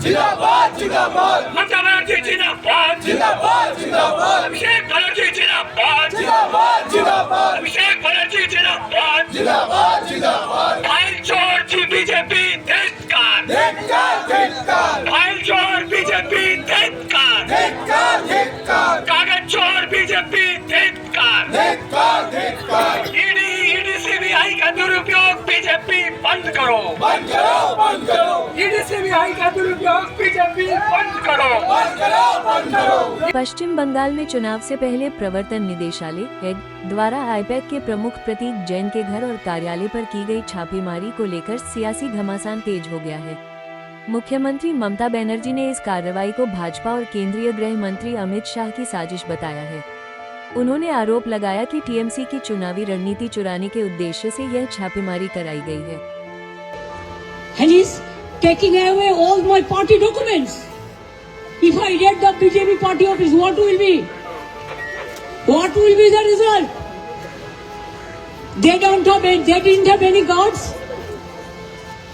जिंदाबाद जिंदाबाद ममता बनर्जी जिंदाबाद जिंदाबाद जिंदाबाद अभिषेक बनर्जी जिंदाबाद जिंदाबाद जिंदाबाद अभिषेक बनर्जी जिंदाबाद जिंदाबाद जिंदाबाद फाइल चोर की बीजेपी धिक्कार फाइल चोर बीजेपी धिक्कार कागज चोर बीजेपी धिक्कार ईडी सीबीआई का दुरुपयोग बीजेपी बंद करो ईडी सीबीआई का दुरुपयोग बीजेपी बंद करो पश्चिम बंगाल में चुनाव से पहले प्रवर्तन निदेशालय एग द्वारा आईपैक के प्रमुख प्रतीक जैन के घर और कार्यालय पर की गई छापेमारी को लेकर सियासी घमासान तेज हो गया है। मुख्यमंत्री ममता बनर्जी ने इस कार्रवाई को भाजपा और केंद्रीय गृह मंत्री अमित शाह की साजिश बताया है। उन्होंने आरोप लगाया कि टीएमसी की चुनावी रणनीति चुराने के उद्देश्य से यह छापेमारी कराई गई है। And he's taking away all my party documents. If I get the BJP party office, what will be? What will be the result? They didn't have any guards.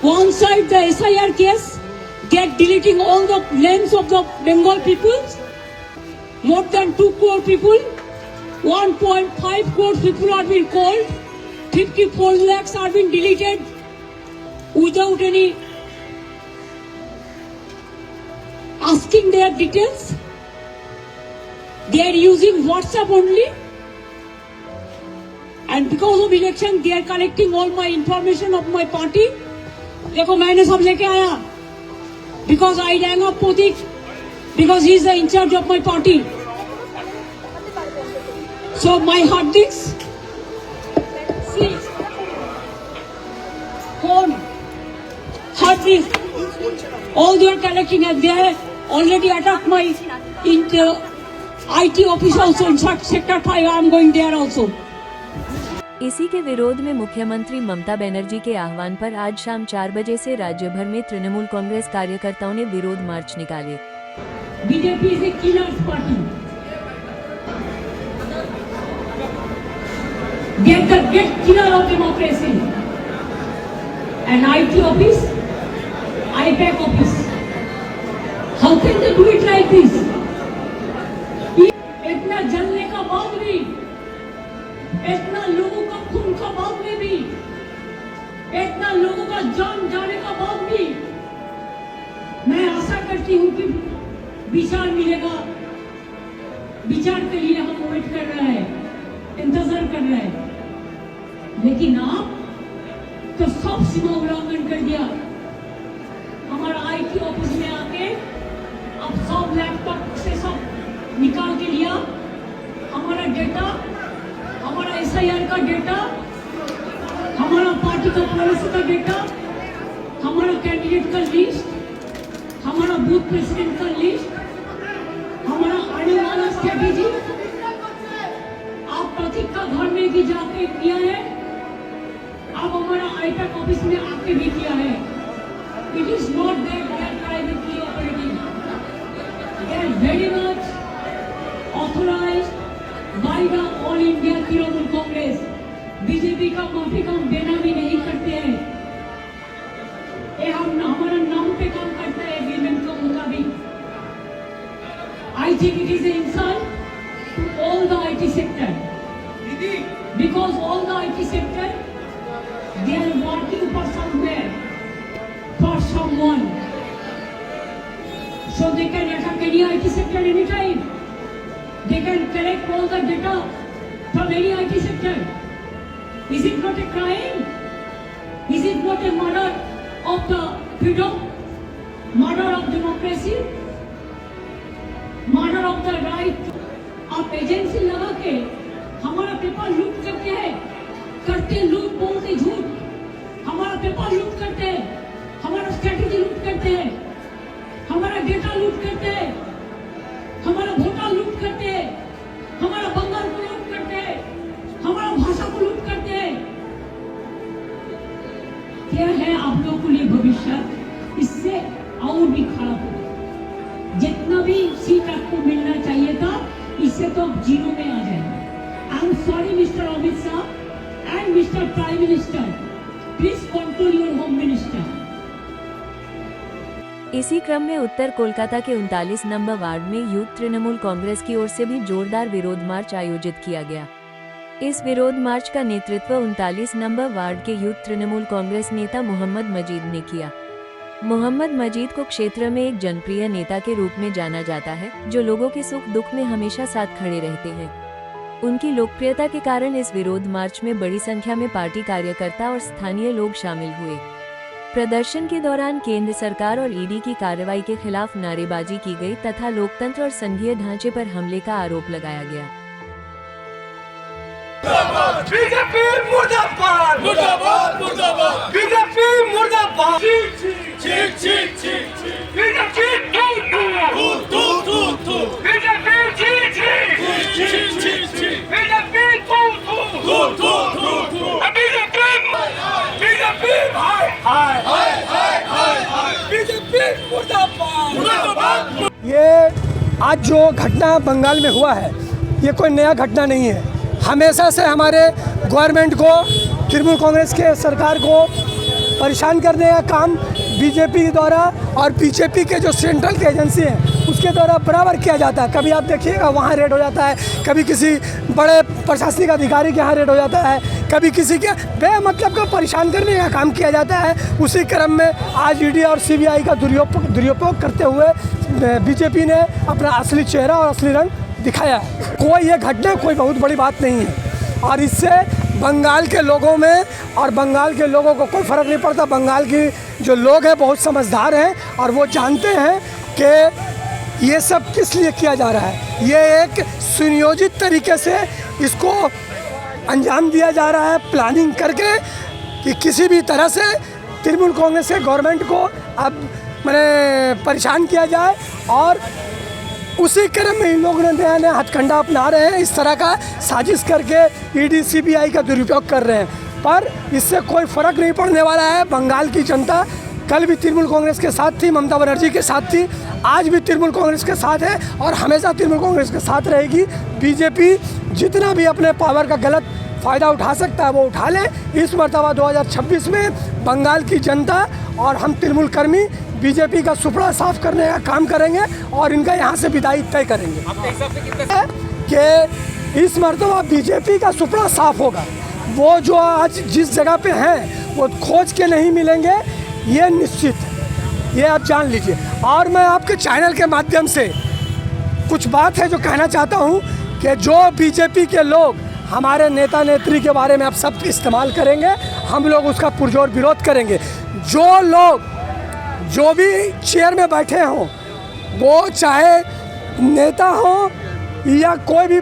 One side the SIR case, they're deleting all the names of the Bengal people. More than 2 crore people, 1.5 crore people are being called. 54 lakhs are being deleted without any asking their details. They are using WhatsApp only, and because of election they are collecting all my information of my party. देखो मैंने सब लेके आया because I rang up Pratik because he is the in charge of my party. So my hard disks, see, phone, hard disk, all they are collecting, and they are already attacked my IT office also. In fact, sector 5 I am going there also. इसी के विरोध में मुख्यमंत्री ममता बनर्जी के आह्वान पर आज शाम 4 बजे से राज्य भर में तृणमूल कांग्रेस कार्यकर्ताओं ने विरोध मार्च निकाले। BJP is a killer's party. They are the great killer of democracy. An IT office, IPAC office. How can they do it like this? इतना जलने का बाद भी, इतना लोगों का खून का बाद में भी, इतना लोगों का जान जाने का बाद भी, मैं आशा करती हूँ कि विचार मिलेगा। विचार के लिए हम वेट कर रहे हैं, इंतजार कर रहे हैं, लेकिन आप तो सब सीमा उल्लंघन कर दिया। हमारा IT ऑफिस में आके अब सब लैपटॉप से सब निकाल के लिया, हमारा डेटा, हमारा SIR का डेटा, हमारा पार्टी का पॉलिसी का डेटा, हमारा कैंडिडेट का लिस्ट, हमारा बूथ प्रेसिडेंट का लिस्ट, हमारा आने वाला स्ट्रेटेजी आप प्रतीक का घर में भी जाके किया है, आप हमारा आईपैक ऑफिस में आके भी किया है। It is not that they are privately operating, they are very much authorized by the All India Trinamool Congress. BJP का माफी का बेनामी नहीं करते हैं, ये हम हमारा नाम पे काम करते हैं एग्रीमेंट के मुताबिक। I think it is an insult to all the IT sector, because all the IT sector they are working for somewhere, for someone, so they can attack any IT sector anytime. They can collect all the data from any IT sector. Is it not a crime? Is it not a murder of the freedom, murder of democracy, murder of the right? आप agency लगा के हमारा paper लूट करते हैं, करते लूट बोलते झूठ, हमारा पेपर लूट करते हैं, हमारा स्ट्रेटेजी लूट करते हैं, हमारा डेटा लूट करते हैं, हमारा वोटर लूट करते हैं, हमारा बंगाल को लूट करते हैं, हमारा भाषा को लूट करते हैं। क्या है आप लोगों के लिए भविष्य? इससे और भी खराब होगा। जितना भी सीट आपको मिलना चाहिए था, इससे तो जीरो में आ जाएगा। I am sorry mister Amit Shah and mister prime minister, please control your home minister. इसी क्रम में उत्तर कोलकाता के 39 नंबर वार्ड में यूथ तृणमूल कांग्रेस की ओर से भी जोरदार विरोध मार्च आयोजित किया गया। इस विरोध मार्च का नेतृत्व 39 नंबर वार्ड के यूथ तृणमूल कांग्रेस नेता मोहम्मद मजीद ने किया। मोहम्मद मजीद को क्षेत्र में एक जनप्रिय नेता के रूप में जाना जाता है, जो लोगों के सुख दुख में हमेशा साथ खड़े रहते हैं। उनकी लोकप्रियता के कारण इस विरोध मार्च में बड़ी संख्या में पार्टी कार्यकर्ता और स्थानीय लोग शामिल हुए। प्रदर्शन के दौरान केंद्र सरकार और ईडी की कार्रवाई के खिलाफ नारेबाजी की गई तथा लोकतंत्र और संघीय ढांचे पर हमले का आरोप लगाया गया। बीजेपी मुर्दाबाद मुर्दाबाद मुर्दाबाद बीजेपी मुर्दाबाद चीख चीख चीख बीजेपी तू बीजेपी चीख चीख चीख बीजेपी बीजेपी हाय हाय हाय हाय हाय हाय बीजेपी मुर्दाबाद मुर्दाबाद। ये आज जो घटना बंगाल में हुआ है, ये कोई नया घटना नहीं है। हमेशा से हमारे गवर्नमेंट को, तृणमूल कांग्रेस के सरकार को परेशान करने का काम बीजेपी के द्वारा और बीजेपी के जो सेंट्रल के एजेंसी हैं उसके द्वारा बराबर किया जाता है। कभी आप देखिएगा वहाँ रेड हो जाता है, कभी किसी बड़े प्रशासनिक अधिकारी के यहाँ रेड हो जाता है, कभी किसी के बेमतलब को परेशान करने का काम किया जाता है। उसी क्रम में आज ईडी और सीबीआई का दुरुपयोग करते हुए बीजेपी ने अपना असली चेहरा और असली रंग दिखाया है। कोई ये घटना कोई बहुत बड़ी बात नहीं है और इससे बंगाल के लोगों में और बंगाल के लोगों को कोई फ़र्क नहीं पड़ता। बंगाल की जो लोग हैं बहुत समझदार हैं और वो जानते हैं कि ये सब किस लिए किया जा रहा है। ये एक सुनियोजित तरीके से इसको अंजाम दिया जा रहा है, प्लानिंग करके कि किसी भी तरह से तृणमूल कांग्रेस के गवर्नमेंट को अब मैंने परेशान किया जाए और उसी क्रम में इन लोगों ने नया नया हथकंडा अपना रहे हैं। इस तरह का साजिश करके ईडी सीबीआई का दुरुपयोग कर रहे हैं, पर इससे कोई फ़र्क नहीं पड़ने वाला है। बंगाल की जनता कल भी तृणमूल कांग्रेस के साथ थी, ममता बनर्जी के साथ थी, आज भी तृणमूल कांग्रेस के साथ है और हमेशा तृणमूल कांग्रेस के साथ रहेगी। बीजेपी जितना भी अपने पावर का गलत फ़ायदा उठा सकता है वो उठा ले। इस मरतबा 2026 में बंगाल की जनता और हम तृणमूल कर्मी बीजेपी का सुपड़ा साफ करने का काम करेंगे और इनका यहाँ से विदाई तय करेंगे। कि इस मरतबा बीजेपी का सुपड़ा साफ होगा। वो जो आज जिस जगह पे हैं वो खोज के नहीं मिलेंगे, ये निश्चित है, ये आप जान लीजिए। और मैं आपके चैनल के माध्यम से कुछ बात है जो कहना चाहता हूँ कि जो बीजेपी के लोग हमारे नेता नेत्री के बारे में आप सब इस्तेमाल करेंगे, हम लोग उसका पुरजोर विरोध करेंगे। जो लोग जो भी चेयर में बैठे हों, वो चाहे नेता हो या कोई भी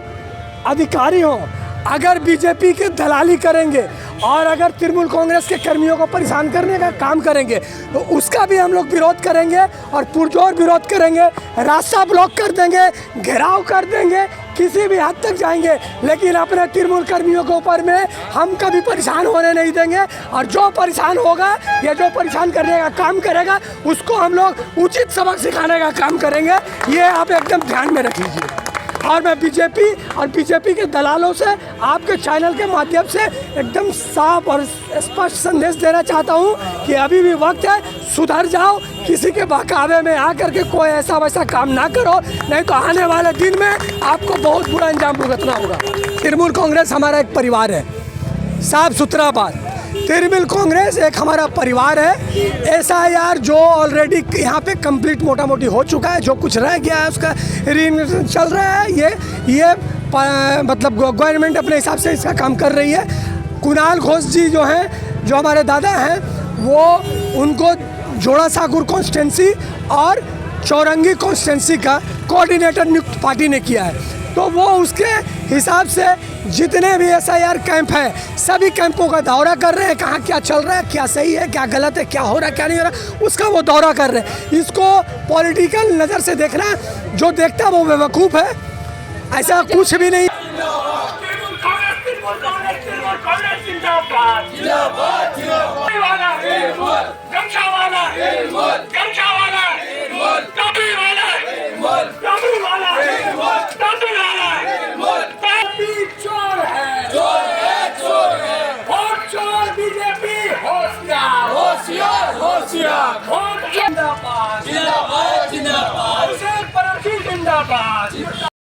अधिकारी हो, अगर बीजेपी की दलाली करेंगे और अगर तृणमूल कांग्रेस के कर्मियों को परेशान करने का काम करेंगे तो उसका भी हम लोग विरोध करेंगे और पुरजोर विरोध करेंगे। रास्ता ब्लॉक कर देंगे, घेराव कर देंगे, किसी भी हद तक जाएंगे, लेकिन अपने तृणमूल कर्मियों के ऊपर में हम कभी परेशान होने नहीं देंगे। और जो परेशान होगा या जो परेशान करने का काम करेगा उसको हम लोग उचित सबक सिखाने का काम करेंगे। ये आप एकदम ध्यान में रख लीजिए। और मैं बीजेपी और बीजेपी के दलालों से आपके चैनल के माध्यम से एकदम साफ और स्पष्ट संदेश देना चाहता हूं कि अभी भी वक्त है, सुधर जाओ। किसी के बहकावे में आकर के कोई ऐसा वैसा काम ना करो, नहीं तो आने वाले दिन में आपको बहुत बुरा अंजाम भुगतना होगा। तृणमूल कांग्रेस हमारा एक परिवार है, साफ सुथरा बात। तृणमूल कांग्रेस एक हमारा परिवार है। SIR जो ऑलरेडी यहाँ पे कंप्लीट मोटा मोटी हो चुका है, जो कुछ रह गया है उसका रीइन्वेस्टिगेशन चल रहा है। ये मतलब गवर्नमेंट अपने हिसाब से इसका काम कर रही है। कुणाल घोष जी जो हैं, जो हमारे दादा हैं, वो उनको जोड़ा सागुर कॉन्स्टिट्यूंसी और चौरंगी कॉन्स्टिट्यूंसी का कोऑर्डिनेटर नियुक्त पार्टी ने किया है। तो वो उसके हिसाब से जितने भी SIR कैंप हैं सभी कैंपों का दौरा कर रहे हैं, कहाँ क्या चल रहा है, क्या सही है, क्या गलत है, क्या हो रहा है, क्या नहीं हो रहा, उसका वो दौरा कर रहे हैं। इसको पॉलिटिकल नज़र से देखना, जो देखता है वो बेवकूफ़ है, ऐसा कुछ भी नहीं। होशियार होशियार जिंदाबाद